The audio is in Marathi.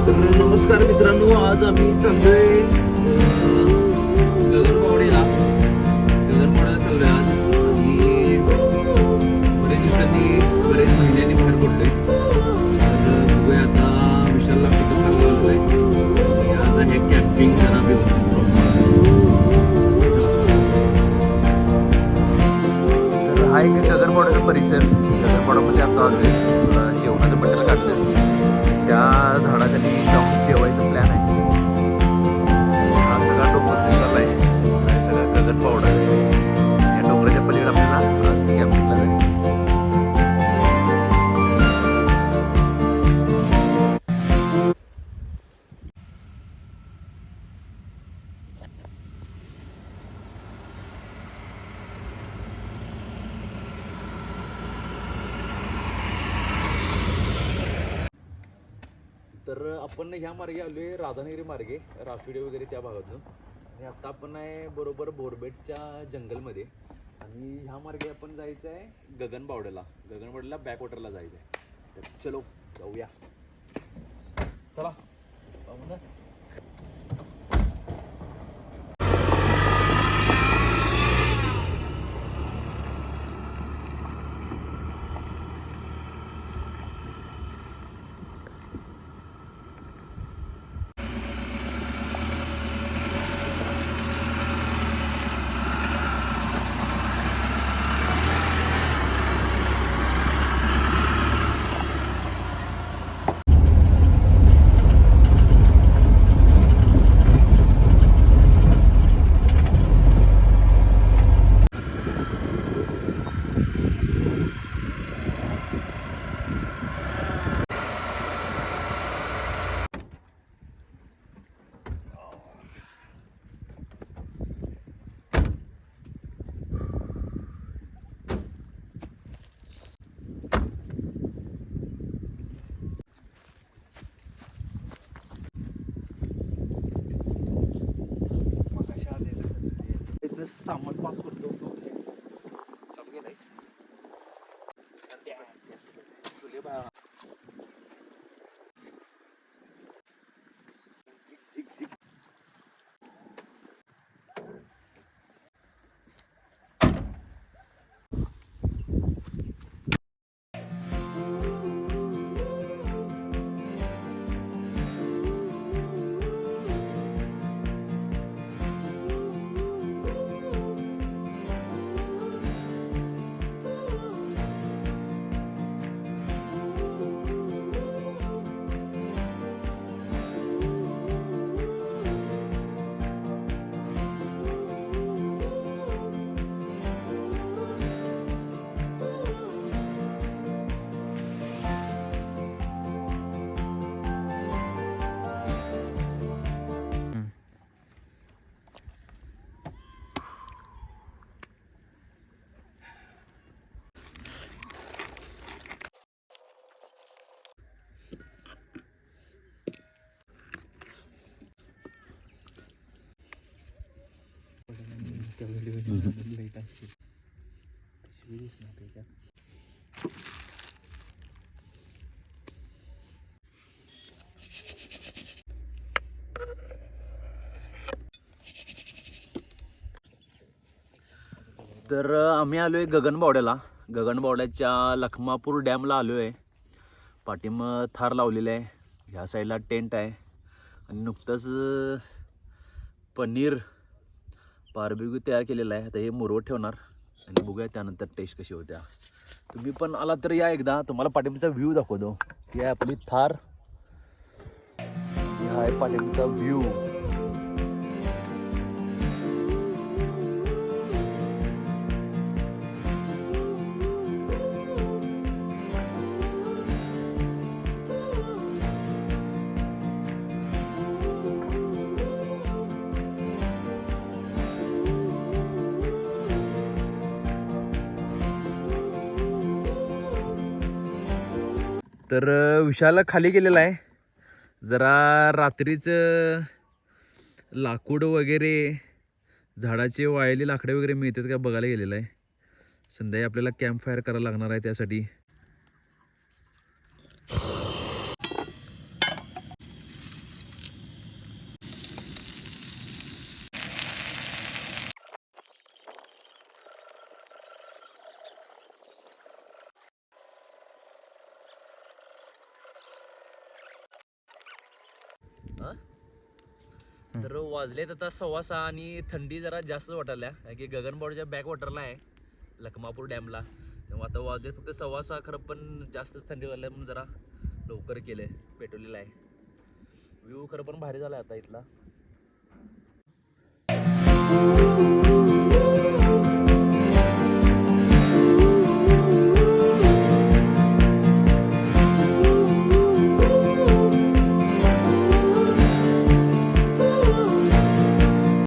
नमस्कार मित्रांनो, आज आम्ही चाललोय गगनबावड्याला चाललोय आज. आणि बरेच दिवसांनी बरेच महिन्यांनी बाहेर पडलोय. तर बघूया आता विशालला पिकअप करायला आलोय. आज आहे कॅम्पिंग जरा व्यवस्थित तर हा एक गगनबावड्याचा परिसर. गगनबावड्यामध्ये आता आलोय. थोडा जेवणाचं बंडल काढलं. त्या झाडाखाली जाऊन जेवायचं प्लॅन आहे. हा सगळा डोंगर दिसला आहे. हा सगळा गगनबावडा आहे. या डोंगराच्या पलीकडे आपल्याला आज कॅम्पिंगला जायचं. तर आपण ह्या मार्गे आलोय, राधानगरी मार्गे, राफिडे वगैरे त्या भागातून. आणि आता आपण आहे बरोबर बोरबेटच्या जंगलमध्ये. आणि ह्या मार्गे आपण जायचं आहे गगनबावड्याला बॅकवॉटरला जायचं आहे. तर चलो जाऊया, चला. सामान पास करतो चालू गेलायस तुले बा. तर आम्ही आलोय गगनबावड्याच्या लखमापूर डॅमला आलोय. पाठीम थार लावलेलं आहे. ह्या साईडला टेंट आहे. आणि नुकतंच पनीर बार्बेक्यू तयार केलेला आहे. आता हे मुरवत ठेवणार आणि बघूया त्यानंतर टेस्ट कशी होत्या. तुम्ही पण आला तर या एकदा. तुम्हाला पाठीमागचा व्ह्यू दाखवतो. ही आहे आपली थार. हा आहे पाठीमागचा व्ह्यू. तर विशाल खाली गेलेला आहे. जरा रात्रीचं लाकूड वगैरे, झाडाचे वाळलेली लाकडे वगैरे मिळतात का बघायला गेलेलं आहे. संध्याकाळी आपल्याला कॅम्प फायर करायला लागणार आहे. त्यासाठी तर वाजलेत आता 6:15 आणि थंडी जरा जास्त वाटायला कारण की गगनबावड्याच्या बॅक वॉटरला आहे लखमापूर डॅमला. तेव्हा आता वाजलेत फक्त 6:15 खरं पण जास्तच थंडी वाजल्या म्हणून जरा लवकर केलं आहे पेटवलेलं आहे. व्ह्यू खरं पण भारी झाला आता इथला.